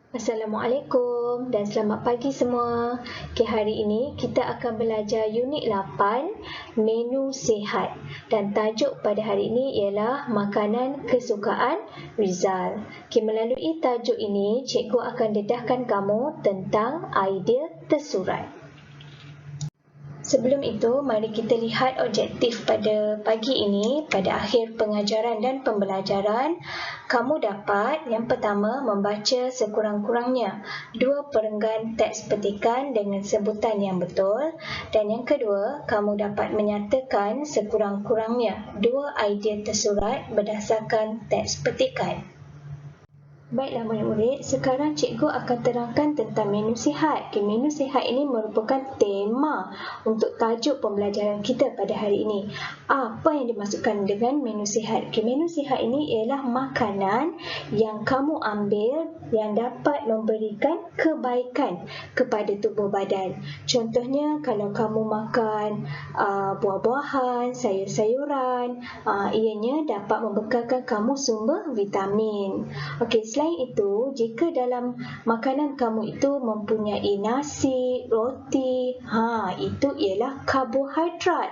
Assalamualaikum dan selamat pagi semua. Hari ini kita akan belajar unit 8, menu sihat. Dan tajuk pada hari ini ialah makanan kesukaan Rizal. Melalui tajuk ini, cikgu akan dedahkan kamu tentang idea tersurat. Sebelum itu, mari kita lihat objektif pada pagi ini. Pada akhir pengajaran dan pembelajaran, kamu dapat yang pertama membaca sekurang-kurangnya 2 perenggan teks petikan dengan sebutan yang betul, dan yang kedua, kamu dapat menyatakan sekurang-kurangnya 2 idea tersurat berdasarkan teks petikan. Baiklah murid-murid, sekarang cikgu akan terangkan tentang menu sihat. Menu sihat ini merupakan tema untuk tajuk pembelajaran kita pada hari ini. Apa yang dimaksudkan dengan menu sihat? Menu sihat ini ialah makanan yang kamu ambil yang dapat memberikan kebaikan kepada tubuh badan. Contohnya, kalau kamu makan buah-buahan, sayur-sayuran, ianya dapat membekalkan kamu sumber vitamin. Selain itu, jika dalam makanan kamu itu mempunyai nasi, roti, itu ialah karbohidrat.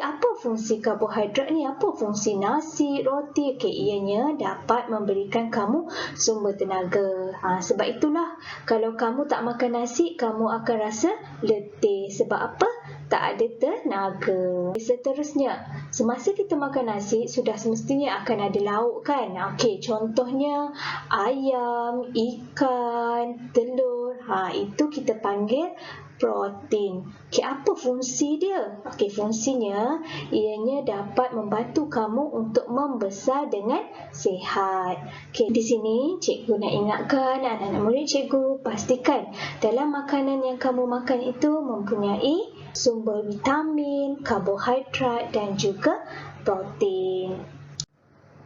Apa fungsi karbohidrat ni? Apa fungsi nasi, roti? Ianya dapat memberikan kamu sumber tenaga. Sebab itulah, kalau kamu tak makan nasi, kamu akan rasa letih. Sebab apa? Tak ada tenaga. Seterusnya, semasa kita makan nasi, sudah semestinya akan ada lauk kan? Contohnya ayam, ikan, telur. Itu kita panggil protein. Apa fungsi dia? Fungsinya ianya dapat membantu kamu untuk membesar dengan sihat. Di sini cikgu nak ingatkan anak-anak murid cikgu, pastikan dalam makanan yang kamu makan itu mempunyai sumber vitamin, karbohidrat dan juga protein.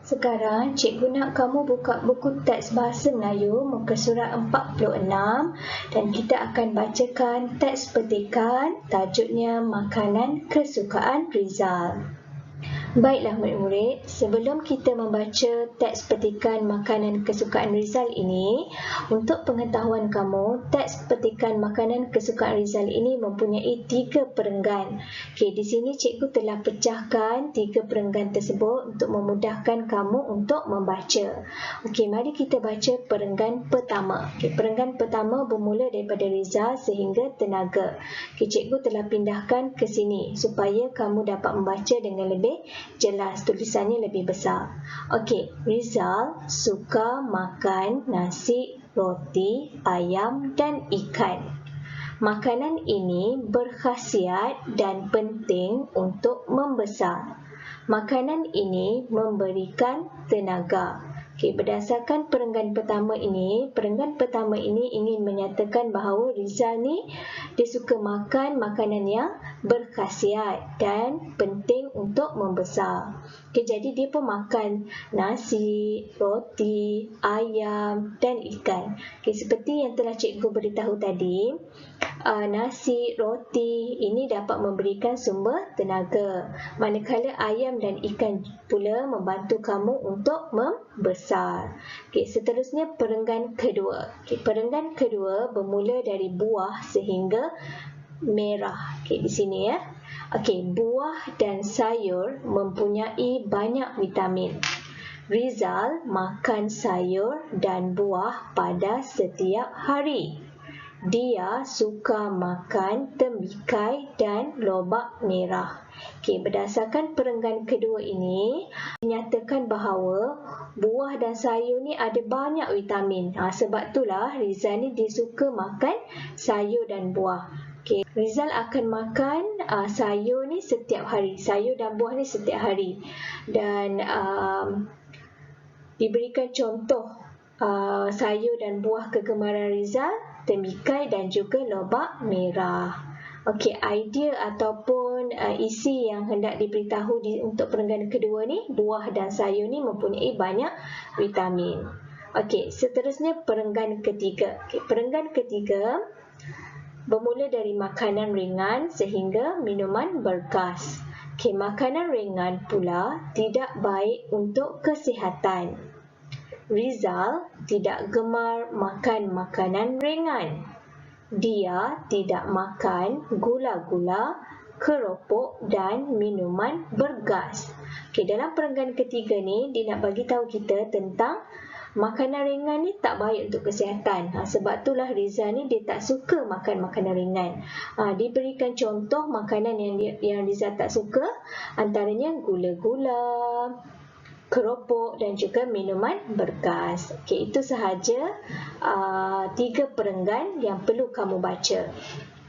Sekarang, cikgu nak kamu buka buku teks Bahasa Melayu muka surat 46 dan kita akan bacakan teks petikan tajuknya Makanan Kesukaan Rizal. Baiklah murid-murid, sebelum kita membaca teks petikan makanan kesukaan Rizal ini, untuk pengetahuan kamu, teks petikan makanan kesukaan Rizal ini mempunyai 3 perenggan. Di sini cikgu telah pecahkan 3 perenggan tersebut untuk memudahkan kamu untuk membaca. Mari kita baca perenggan pertama. Perenggan pertama bermula daripada Rizal sehingga tenaga. Cikgu telah pindahkan ke sini supaya kamu dapat membaca dengan lebih jelas, tulisannya lebih besar. Rizal suka makan nasi, roti, ayam dan ikan. Makanan ini berkhasiat dan penting untuk membesar. Makanan ini memberikan tenaga. Berdasarkan perenggan pertama ini ingin menyatakan bahawa Rizal ni dia suka makan makanan yang berkhasiat dan penting untuk membesar. Jadi dia pun makan nasi, roti, ayam dan ikan. Seperti yang telah cikgu beritahu tadi, nasi, roti ini dapat memberikan sumber tenaga. Manakala ayam dan ikan pula membantu kamu untuk membesar. Seterusnya perenggan kedua. Perenggan kedua bermula dari buah sehingga merah. Di sini ya. Buah dan sayur mempunyai banyak vitamin. Rizal makan sayur dan buah pada setiap hari. Dia suka makan tembikai dan lobak merah. Berdasarkan perenggan kedua ini, dinyatakan bahawa buah dan sayur ni ada banyak vitamin. Sebab itulah Rizal ni dia suka makan sayur dan buah. Rizal akan makan sayur ni setiap hari. Sayur dan buah ni setiap hari. Dan diberikan contoh sayur dan buah kegemaran Rizal, tembikai dan juga lobak merah. Idea ataupun isi yang hendak diberitahu untuk perenggan kedua ni, buah dan sayur ni mempunyai banyak vitamin. Seterusnya perenggan ketiga. Perenggan ketiga bermula dari makanan ringan sehingga minuman bergas. Makanan ringan pula tidak baik untuk kesihatan. Rizal tidak gemar makan makanan ringan. Dia tidak makan gula-gula, keropok dan minuman bergas. Okey, dalam perenggan ketiga ni, dia nak bagi tahu kita tentang makanan ringan ni tak baik untuk kesihatan. Sebab itulah Rizal ni dia tak suka makan makanan ringan. Diberikan contoh makanan yang Rizal tak suka, antaranya gula-gula, keropok dan juga minuman bergas. Okey, itu sahaja 3 perenggan yang perlu kamu baca.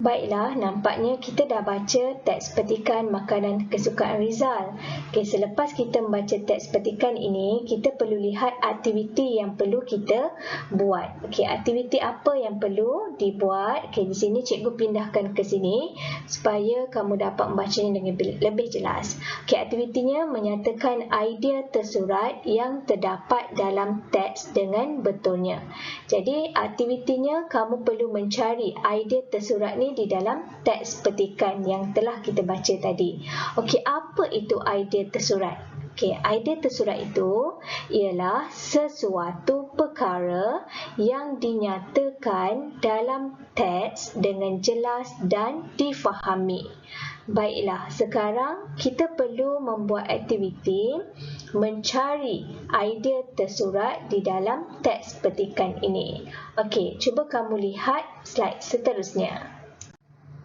Baiklah, nampaknya kita dah baca teks petikan makanan kesukaan Rizal. Okey, selepas kita membaca teks petikan ini, kita perlu lihat aktiviti yang perlu kita buat. Okey, aktiviti apa yang perlu dibuat? Okey, di sini cikgu pindahkan ke sini supaya kamu dapat membacanya dengan lebih jelas. Okey, aktivitinya menyatakan idea tersurat yang terdapat dalam teks dengan betulnya. Jadi, aktivitinya kamu perlu mencari idea tersurat ni di dalam teks petikan yang telah kita baca tadi. Okey, apa itu idea tersurat? Okey, idea tersurat itu ialah sesuatu perkara yang dinyatakan dalam teks dengan jelas dan difahami. Baiklah, sekarang kita perlu membuat aktiviti mencari idea tersurat di dalam teks petikan ini. Okey, cuba kamu lihat slide seterusnya.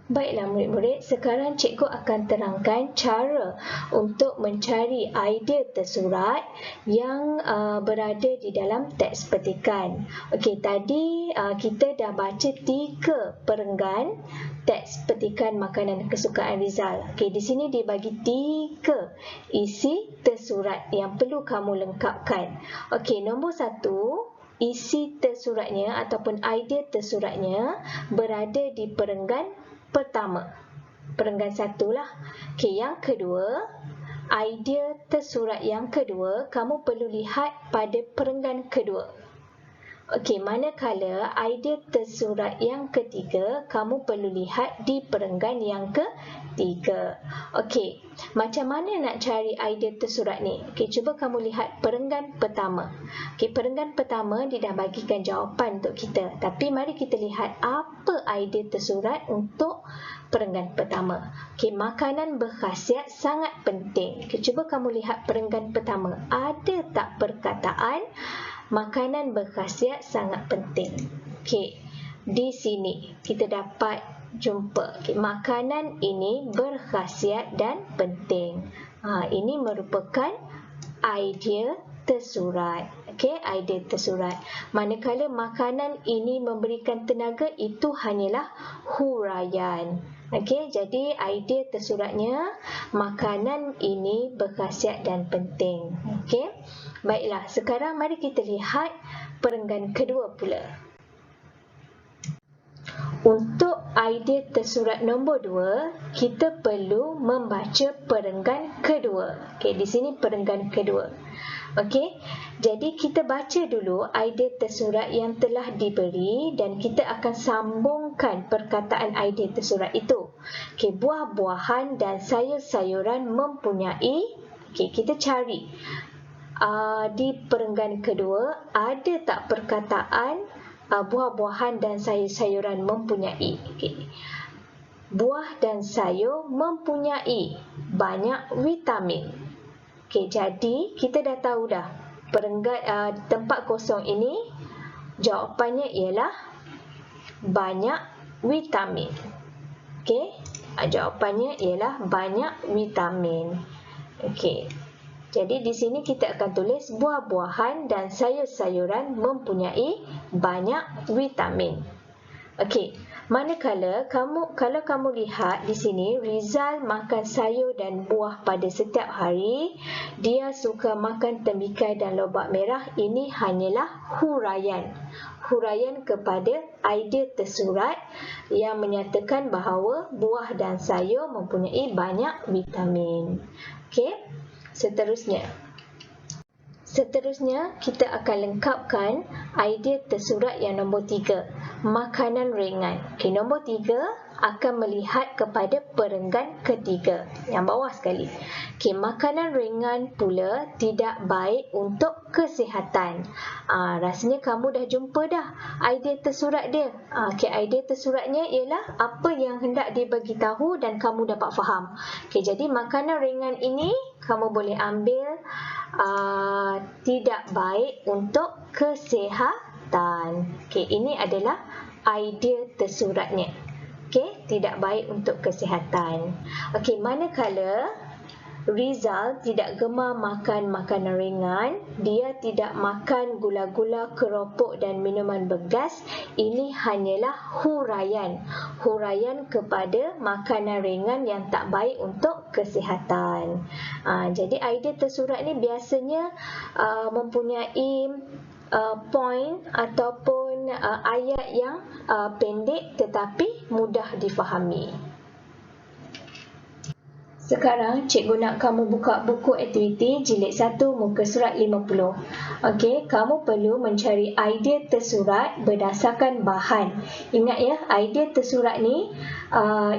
Baiklah murid-murid, sekarang cikgu akan terangkan cara untuk mencari idea tersurat yang berada di dalam teks petikan. Okey, tadi kita dah baca 3 perenggan teks petikan makanan kesukaan Rizal. Okey, di sini dibagi 3 isi tersurat yang perlu kamu lengkapkan. Okey, nombor 1, isi tersuratnya ataupun idea tersuratnya berada di perenggan pertama. Perenggan 1 lah. Okey, yang kedua, idea tersurat yang kedua, kamu perlu lihat pada perenggan kedua. Okey, manakala idea tersurat yang ketiga, kamu perlu lihat di perenggan yang ketiga. Okey, macam mana nak cari idea tersurat ni? Okey, cuba kamu lihat perenggan pertama. Okey, perenggan pertama dia dah bagikan jawapan untuk kita. Tapi mari kita lihat apa idea tersurat untuk perenggan pertama. Okey, makanan berkhasiat sangat penting. Okey, cuba kamu lihat perenggan pertama. Ada tak perkataan makanan berkhasiat sangat penting? Okey, di sini kita dapat jumpa makanan ini berkhasiat dan penting. Ini merupakan idea tersurat. Okey, idea tersurat. Manakala makanan ini memberikan tenaga, itu hanyalah huraian. Okey, jadi idea tersuratnya makanan ini berkhasiat dan penting. Okey. Baiklah, sekarang mari kita lihat perenggan kedua pula. Untuk idea tersurat nombor 2, kita perlu membaca perenggan kedua. Okey, di sini perenggan kedua. Okey, jadi kita baca dulu idea tersurat yang telah diberi dan kita akan sambungkan perkataan idea tersurat itu. Okey, buah-buahan dan sayur-sayuran mempunyai. Okey, kita cari di perenggan kedua ada tak perkataan buah-buahan dan sayur-sayuran mempunyai. Okay. Buah dan sayur mempunyai banyak vitamin. Okay, jadi kita dah tahu dah perenggan tempat kosong ini jawapannya ialah banyak vitamin. Okay, jawapannya ialah banyak vitamin. Okay. Jadi di sini kita akan tulis buah-buahan dan sayur-sayuran mempunyai banyak vitamin. Okey, manakala kalau kamu lihat di sini Rizal makan sayur dan buah pada setiap hari, dia suka makan tembikar dan lobak merah, ini hanyalah huraian. Huraian kepada idea tersurat yang menyatakan bahawa buah dan sayur mempunyai banyak vitamin. Okey. Seterusnya kita akan lengkapkan idea tersurat yang nombor 3, makanan ringan. Okey, nombor 3, akan melihat kepada perenggan ketiga yang bawah sekali. Okey, makanan ringan pula tidak baik untuk kesihatan. Rasanya kamu dah jumpa dah idea tersurat dia. Okey, idea tersuratnya ialah apa yang hendak dibagi tahu dan kamu dapat faham. Okey, jadi makanan ringan ini kamu boleh ambil tidak baik untuk kesihatan. Okey, ini adalah idea tersuratnya. Okey, tidak baik untuk kesihatan. Okey, manakala Rizal tidak gemar makan makanan ringan, dia tidak makan gula-gula, keropok dan minuman bergas. Ini hanyalah huraian kepada makanan ringan yang tak baik untuk kesihatan. Jadi idea tersurat ni biasanya mempunyai point ataupun ayat yang pendek tetapi mudah difahami. Sekarang cikgu nak kamu buka buku aktiviti jilid 1 muka surat 50. Okey, kamu perlu mencari idea tersurat berdasarkan bahan. Ingat ya, idea tersurat ni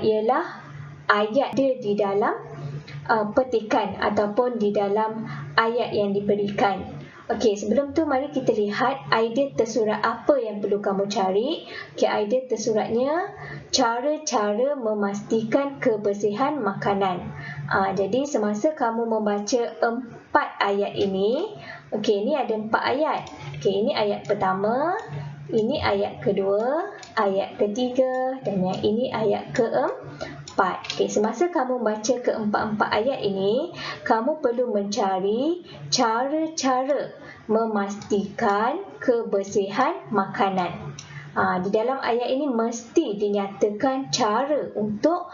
ialah ayat dia di dalam petikan ataupun di dalam ayat yang diberikan. Okey, sebelum tu mari kita lihat idea tersurat apa yang perlu kamu cari. Okey, idea tersuratnya cara-cara memastikan kebersihan makanan. Jadi semasa kamu membaca 4 ayat ini, okey, ini ada 4 ayat. Okey, ini ayat pertama, ini ayat kedua, ayat ketiga dan yang ini ayat keempat. Okey, semasa kamu baca keempat-empat ayat ini, kamu perlu mencari cara-cara memastikan kebersihan makanan. Di dalam ayat ini mesti dinyatakan cara untuk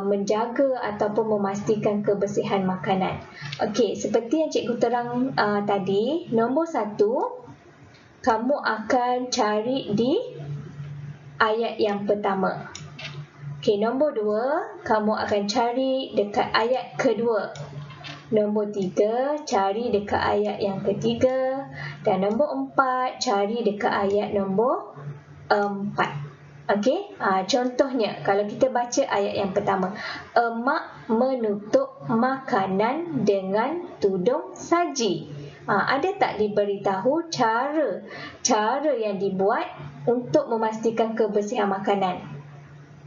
menjaga ataupun memastikan kebersihan makanan. Okey, seperti yang cikgu terang tadi, nombor 1 kamu akan cari di ayat yang pertama. Okey, nombor 2 kamu akan cari dekat ayat kedua. Nombor 3 cari dekat ayat yang ketiga dan nombor 4 cari dekat ayat nombor 4. Okey, contohnya kalau kita baca ayat yang pertama, emak menutup makanan dengan tudung saji. Ada tak diberitahu cara yang dibuat untuk memastikan kebersihan makanan?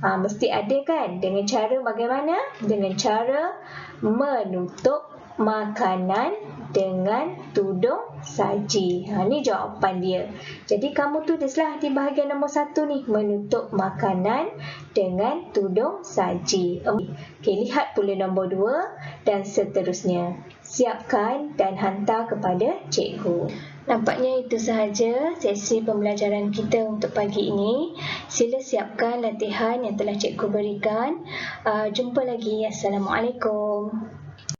Mesti ada kan? Dengan cara bagaimana? Dengan cara menutup makanan dengan tudung saji. Ni jawapan dia. Jadi kamu tulislah di bahagian nombor 1 ni, menutup makanan dengan tudung saji. Okey, lihat pula nombor 2 dan seterusnya. Siapkan dan hantar kepada cikgu. Nampaknya itu sahaja sesi pembelajaran kita untuk pagi ini. Sila siapkan latihan yang telah cikgu berikan. Jumpa lagi. Assalamualaikum.